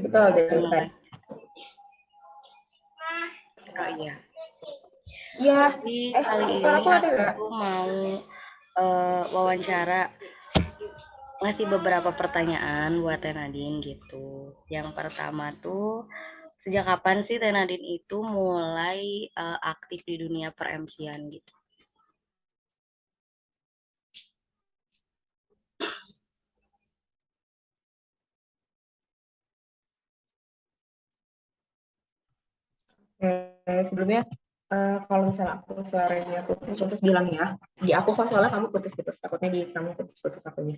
Betul, mulai. Depan. Oh iya. Iya, Jadi kali suara ini aku ada nggak? aku mau wawancara ngasih beberapa pertanyaan buat Teh Nadine gitu. Yang pertama tuh, sejak kapan sih Teh Nadine itu mulai aktif di dunia per-MC-an gitu? Sebelumnya kalau misalnya aku suaranya putus-putus bilang ya, di aku kok soalnya kamu putus-putus, takutnya di kamu putus-putus akunya.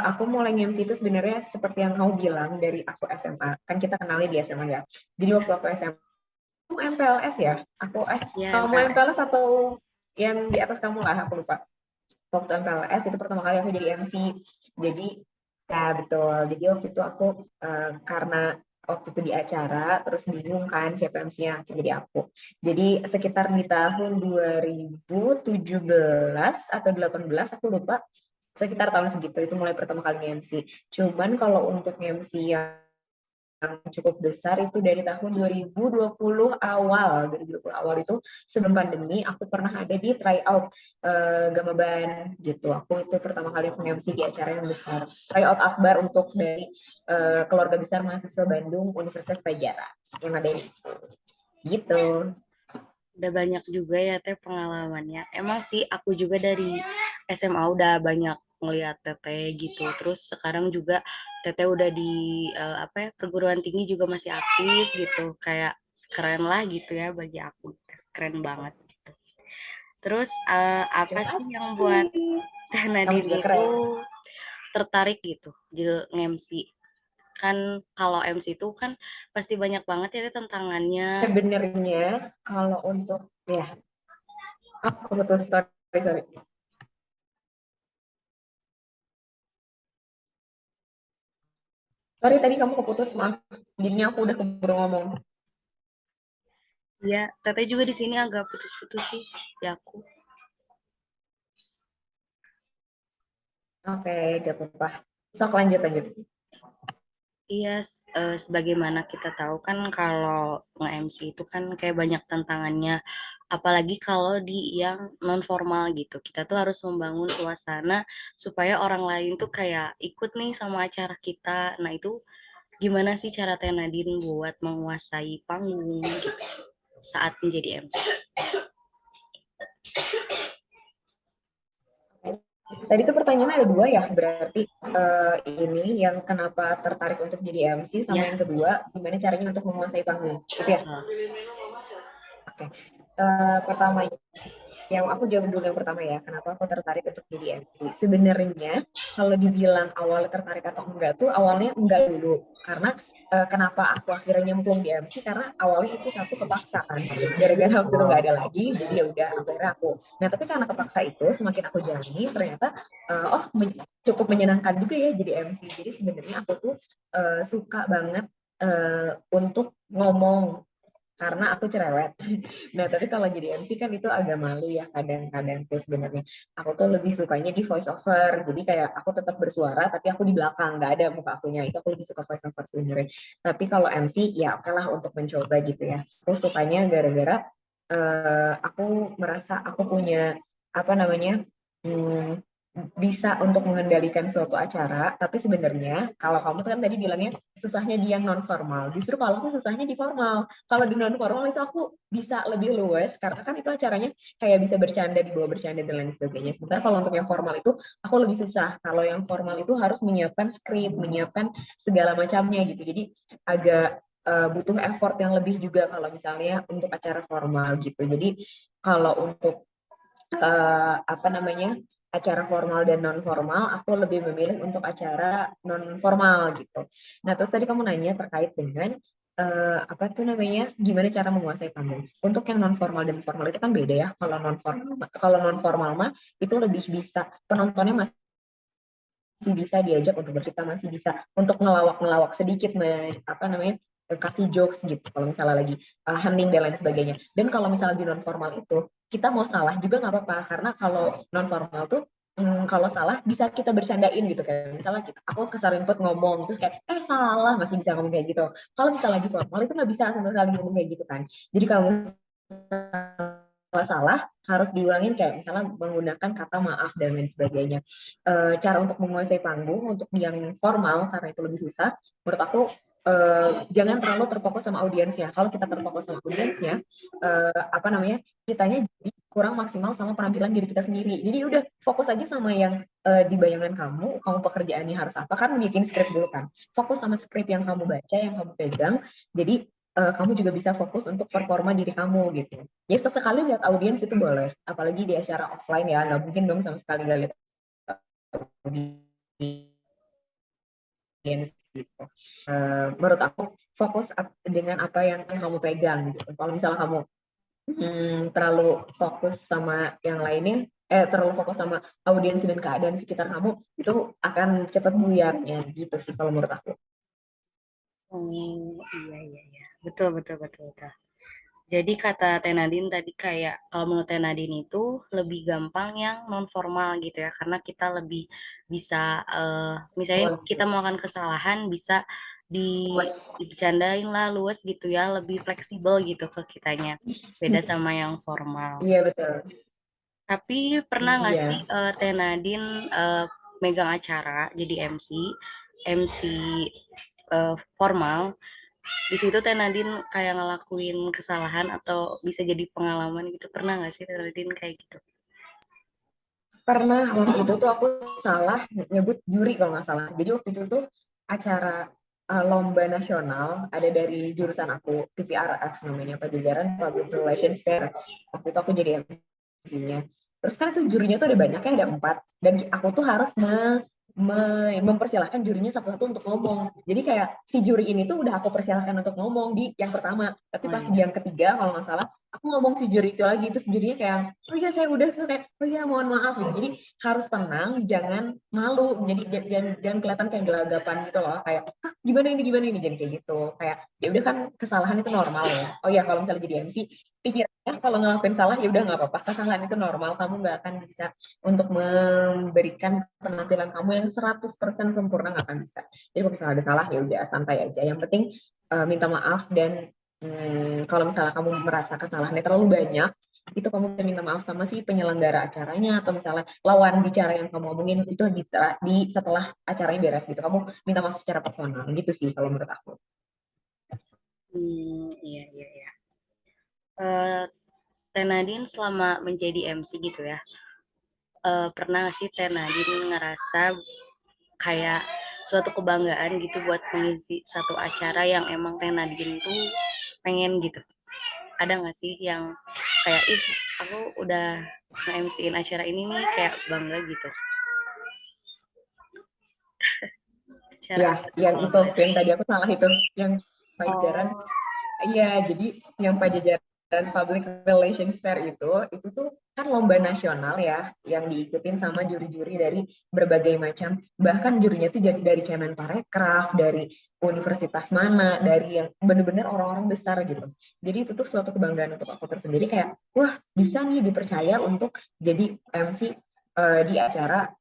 Aku mulai MC itu sebenarnya seperti yang kamu bilang dari aku SMA, kan kita kenalnya di SMA ya. Jadi waktu aku SMA, kamu MPLS ya? Ya, Kamu MPLS. MPLS atau yang di atas kamu lah, aku lupa. Waktu MPLS itu pertama kali aku jadi MC. Jadi ya betul. Jadi waktu itu aku karena waktu itu di acara terus bingung kan siapa MC-nya jadi aku. Jadi sekitar di tahun 2017 atau 18 aku lupa, sekitar tahun segitu itu mulai pertama kali MC. Cuman kalau untuk MC yang cukup besar itu dari tahun 2020 awal. 2020 awal itu sebelum pandemi aku pernah ada di tryout Gama Band gitu. Aku itu pertama kali aku MC di acara yang besar. Tryout akbar untuk dari keluarga besar mahasiswa Bandung Universitas Padjara yang ada di gitu. Udah banyak juga ya Teh pengalamannya. Emang sih aku juga dari SMA udah banyak ngeliat Teteh gitu. Terus sekarang juga Teteh udah di apa ya, perguruan tinggi juga masih aktif gitu. Kayak keren lah gitu ya bagi aku. Keren banget gitu. Terus apa Terima sih yang buat kasih. Teh Kamu Nadine juga itu keren. tertarik gitu di nge-MC? Kan kalau MC itu kan pasti banyak banget ya tantangannya. Sebenarnya kalau untuk ya aku betul sorry sorry. Sorry tadi kamu keputus maaf. Jadinya aku udah keburu ngomong. Ya, Teteh juga di sini agak putus-putus sih ya aku. Oke, gak apa-apa. Sok lanjut lanjut. Iya, sebagaimana kita tahu kan kalau nge-MC itu kan kayak banyak tantangannya. Apalagi kalau di yang non formal gitu. Kita tuh harus membangun suasana supaya orang lain tuh kayak ikut nih sama acara kita. Nah, itu gimana sih cara Teh Nadine buat menguasai panggung gitu saat menjadi MC? Tadi tuh pertanyaannya ada dua ya, berarti ini yang kenapa tertarik untuk jadi MC sama Ya, yang kedua gimana caranya untuk menguasai panggung, gitu ya? betul. Oke. Pertama yang aku jawab dulu yang pertama ya, kenapa aku tertarik untuk jadi MC? Sebenarnya kalau dibilang awal tertarik atau enggak tuh awalnya enggak dulu, karena kenapa aku akhirnya nyemplung di MC karena awalnya itu satu kepaksa kan, gara-gara waktu itu nggak ada lagi, jadi ya udah akhirnya aku. Nah tapi karena kepaksa itu semakin aku jalani ternyata cukup menyenangkan juga ya jadi MC. Jadi sebenarnya aku tuh suka banget untuk ngomong karena aku cerewet. Nah, tapi kalau jadi MC kan itu agak malu ya kadang-kadang tuh sebenarnya. Aku tuh lebih sukanya di voice over. Jadi kayak aku tetap bersuara tapi aku di belakang, nggak ada muka akunya. Itu aku lebih suka voice over sebenarnya. Tapi kalau MC ya oke lah untuk mencoba gitu ya. Aku sukanya gara-gara aku merasa aku punya apa namanya? hmm, bisa untuk mengendalikan suatu acara, tapi sebenarnya kalau kamu kan tadi bilangnya susahnya di yang non formal. Justru kalau aku susahnya di formal. Kalau di non formal itu aku bisa lebih luas karena kan itu acaranya kayak bisa bercanda, dibawa bercanda dan lain sebagainya. Sementara kalau untuk yang formal itu aku lebih susah. Kalau yang formal itu harus menyiapkan skrip, menyiapkan segala macamnya gitu. Jadi agak butuh effort yang lebih juga kalau misalnya untuk acara formal gitu. Jadi kalau untuk apa namanya acara formal dan non formal, aku lebih memilih untuk acara non formal gitu. Nah terus tadi kamu nanya terkait dengan apa tuh namanya gimana cara menguasai panggung. Untuk yang non formal dan formal itu kan beda ya. Kalau non formal mah itu lebih bisa penontonnya masih bisa diajak untuk bercerita, masih bisa untuk ngelawak-ngelawak sedikit, apa namanya kasih jokes gitu kalau misalnya lagi hening dan lain sebagainya. Dan kalau misalnya di non formal itu kita mau salah juga nggak apa-apa karena kalau non formal tuh kalau salah bisa kita bercandain gitu kayak misalnya aku keserimpet ngomong terus kayak salah masih bisa ngomong kayak gitu. Kalau misalnya lagi formal itu nggak bisa sama sekali ngomong kayak gitu kan. Jadi kalau salah harus diulangin kayak misalnya menggunakan kata maaf dan lain sebagainya. Cara untuk menguasai panggung untuk yang formal karena itu lebih susah, menurut aku jangan terlalu terfokus sama audiensnya. Kalau kita terfokus sama audiensnya, apa namanya, kitanya jadi kurang maksimal sama penampilan diri kita sendiri. Jadi udah fokus aja sama yang di bayangan kamu pekerjaannya harus apa kan bikin skrip dulu kan. Fokus sama skrip yang kamu baca, yang kamu pegang. Jadi kamu juga bisa fokus untuk performa diri kamu gitu. Ya sesekali lihat audiens itu boleh, apalagi di acara offline ya, nggak mungkin dong sama sekali nggak lihat audiens gitu. Menurut aku fokus dengan apa yang kamu pegang gitu. Kalau misalnya kamu terlalu fokus sama yang lainnya, terlalu fokus sama audiens dan keadaan sekitar kamu, itu akan cepat buyarnya gitu sih kalau menurut aku. Oh iya iya iya, betul betul betul betul. Jadi kata Teh Nadine tadi kayak kalau menurut Teh Nadine itu lebih gampang yang non formal gitu ya, karena kita lebih bisa misalnya kita melakukan kesalahan bisa di Luas. dibercandain lah luas gitu ya, lebih fleksibel gitu ke kitanya. Beda sama yang formal. Iya betul. Tapi pernah nggak sih Iya. Teh Nadine megang acara jadi MC formal, di situ Teh Nadine kayak ngelakuin kesalahan atau bisa jadi pengalaman gitu, pernah nggak sih Teh Nadine kayak gitu? Pernah waktu itu tuh aku salah nyebut juri kalau nggak salah. Jadi waktu itu tuh acara lomba nasional ada dari jurusan aku PPRF namanya Pajajaran Public Relations Fair. Waktu itu aku jadi MC-nya. Terus kan itu jurinya tuh ada banyak ya, ada 4. Dan aku tuh harus mempersilahkan jurinya satu-satu untuk ngomong. Jadi kayak si juri ini tuh udah aku persilahkan untuk ngomong di yang pertama. Tapi Oh pas di iya. yang ketiga kalau nggak salah, aku ngomong si juri itu lagi. Terus jurinya kayak, oh iya saya udah, terus kayak, oh iya mohon maaf. Gitu. Jadi harus tenang, jangan malu. Jadi jangan kelihatan kayak gelagapan gitu loh. Kayak, ah gimana ini. Jadi kayak gitu. Kayak, ya udah kan kesalahan itu normal ya. Oh iya kalau misalnya jadi MC, pikirnya kalau ngelakuin salah ya udah nggak apa-apa. Kesalahan itu normal. Kamu nggak akan bisa untuk memberikan penampilan kamu yang 100% sempurna nggak akan bisa. Jadi kalau misalnya ada salah ya udah santai aja. Yang penting minta maaf dan kalau misalnya kamu merasa kesalahannya terlalu banyak, itu kamu bisa minta maaf sama si penyelenggara acaranya atau misalnya lawan bicara yang kamu omongin itu di setelah acaranya beres gitu. Kamu minta maaf secara personal gitu sih kalau menurut aku. Iya iya iya. Eh, Teh Nadine selama menjadi MC gitu ya, pernah nggak sih Teh Nadine ngerasa kayak suatu kebanggaan gitu buat mengisi satu acara yang emang Teh Nadine tuh pengen gitu? Ada nggak sih yang kayak ih aku udah nge-MC-in acara ini nih kayak bangga gitu, acara Ya, apa tuh yang kalau itu, boleh yang tahu? tadi aku salah itu, yang pajajaran. Oh. Iya, jadi yang Pajajaran Public Relations Fair itu tuh kan lomba nasional ya, yang diikutin sama juri-juri dari berbagai macam, bahkan jurinya tuh dari Kemenparekraf, dari universitas mana, dari yang bener-bener orang-orang besar gitu. Jadi itu tuh suatu kebanggaan untuk aku tersendiri kayak, wah bisa nih dipercaya untuk jadi MC di acara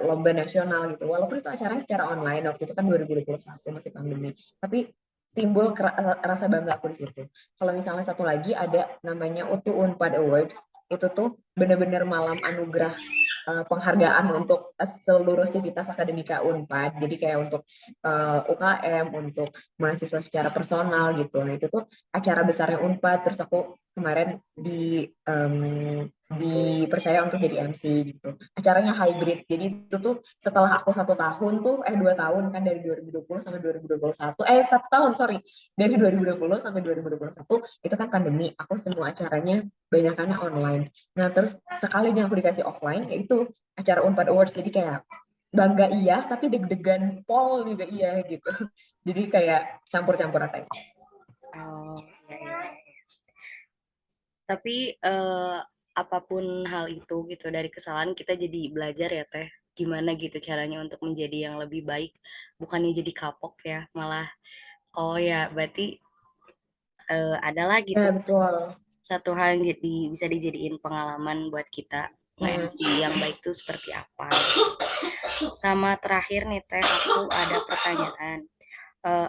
lomba nasional gitu. Walaupun itu acaranya secara online, waktu itu kan 2021 masih pandemi. Tapi timbul rasa bangga aku di situ. Kalau misalnya satu lagi ada namanya UTU Unpad Awards, itu tuh benar-benar malam anugerah penghargaan untuk seluruh sivitas akademika Unpad. Jadi kayak untuk UKM, untuk mahasiswa secara personal gitu. Nah itu tuh acara besarnya Unpad. Terus aku kemarin dipercaya untuk jadi MC gitu. Acaranya hybrid. Jadi itu tuh setelah aku 1 tahun tuh 2 tahun kan dari 2020 sampai 2021 1 tahun sorry dari 2020 sampai 2021 itu kan pandemi. Aku semua acaranya banyakannya online. Nah terus sekalinya aku dikasih offline yaitu acara Unpad Awards jadi kayak bangga iya tapi deg-degan pol juga iya gitu. Jadi kayak campur-campur rasanya. Oh iya iya. Tapi apapun hal itu gitu dari kesalahan kita jadi belajar ya Teh. Gimana gitu caranya untuk menjadi yang lebih baik, bukannya jadi kapok ya, malah oh ya berarti adalah gitu Ya betul. satu hal yang bisa dijadiin pengalaman buat kita Hmm. nge-MC yang baik itu seperti apa. Sama terakhir nih Teh, aku ada pertanyaan.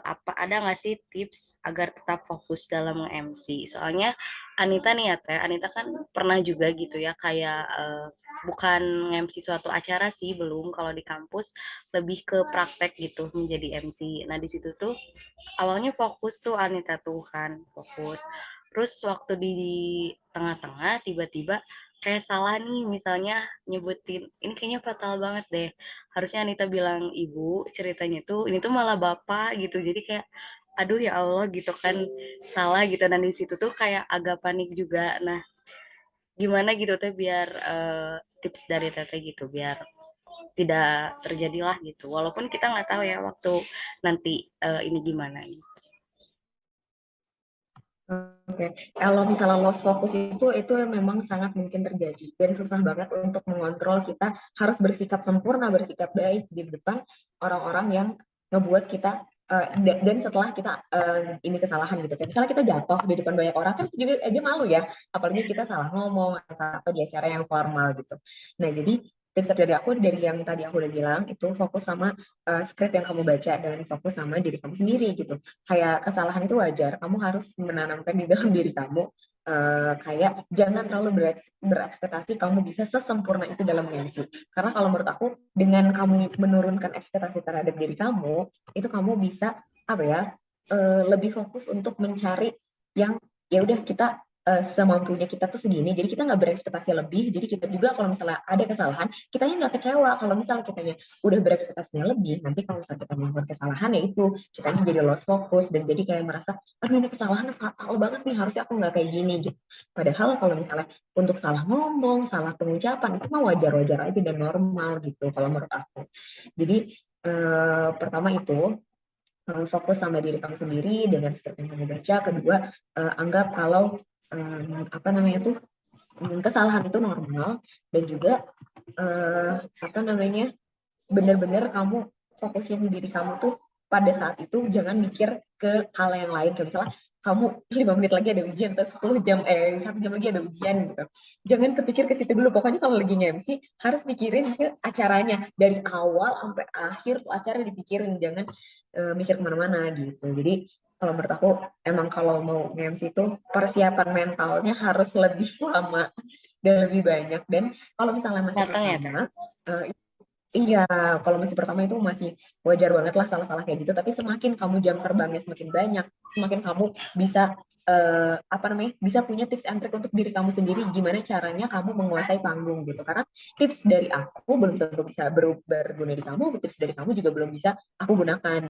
Apa ada nggak sih tips agar tetap fokus dalam nge-MC? Soalnya Anita nih ya Teh, Anita kan pernah juga gitu ya kayak bukan nge-MC suatu acara sih belum, kalau di kampus lebih ke praktek gitu menjadi MC. Nah di situ tuh awalnya fokus tuh Anita tuh kan fokus. Terus waktu di tengah-tengah tiba-tiba kayak salah nih misalnya nyebutin ini kayaknya fatal banget deh. Harusnya Anita bilang ibu ceritanya tuh ini tuh malah bapak gitu. Jadi kayak aduh ya Allah gitu kan salah gitu dan di situ tuh kayak agak panik juga. Nah, gimana gitu teh biar tips dari Teteh gitu biar tidak terjadilah gitu. Walaupun kita nggak tahu ya waktu nanti ini gimana gitu. Oke, kalau misalnya lost fokus itu memang sangat mungkin terjadi dan susah banget untuk mengontrol. Kita harus bersikap sempurna, bersikap baik di depan orang-orang yang ngebuat kita dan setelah kita ini kesalahan gitu kan. Misalnya kita jatuh di depan banyak orang kan juga aja malu ya, apalagi kita salah ngomong atau di acara yang formal gitu. Nah, jadi tips dari aku dari yang tadi aku udah bilang itu fokus sama skrip yang kamu baca dan fokus sama diri kamu sendiri gitu. Kayak kesalahan itu wajar, kamu harus menanamkan di dalam diri kamu kayak jangan terlalu berekspektasi kamu bisa sesempurna itu dalam MC. Karena kalau menurut aku dengan kamu menurunkan ekspektasi terhadap diri kamu, itu kamu bisa apa ya lebih fokus untuk mencari yang ya udah kita semampunya kita tuh segini, jadi kita nggak berekspektasi lebih, jadi kita juga kalau misalnya ada kesalahan, kitanya nggak kecewa. Kalau misalnya kitanya udah berekspektasinya lebih, nanti kalau misalnya kita melakukan kesalahan ya itu kitanya jadi lost focus dan jadi kayak merasa aduh ini kesalahan fatal banget nih, harusnya aku nggak kayak gini gitu. Padahal kalau misalnya untuk salah ngomong, salah pengucapan itu mah wajar-wajar aja dan normal gitu kalau menurut aku. Jadi pertama itu fokus sama diri kamu sendiri dengan skrip yang kamu baca. Kedua, anggap kalau apa namanya tuh kesalahan itu normal dan juga apa namanya benar-benar kamu fokusin diri kamu tuh pada saat itu, jangan mikir ke hal yang lain. Kayak misalnya kamu 5 menit lagi ada ujian atau 10 jam 1 jam lagi ada ujian gitu, jangan kepikir ke situ dulu. Pokoknya kalau lagi nge-MC harus mikirin ke acaranya dari awal sampai akhir tuh acara dipikirin, jangan mikir kemana-mana gitu. Jadi kalau menurut aku emang kalau mau nge-MC itu persiapan mentalnya harus lebih lama dan lebih banyak. Dan kalau misalnya masih Matang ya Teh? pertama, iya, kalau masih pertama itu masih wajar banget lah salah-salah kayak gitu. Tapi semakin kamu jam terbangnya semakin banyak, semakin kamu bisa apa namanya, bisa punya tips and trick untuk diri kamu sendiri. Gimana caranya kamu menguasai panggung gitu. Karena tips dari aku belum tentu bisa berguna di kamu, tips dari kamu juga belum bisa aku gunakan.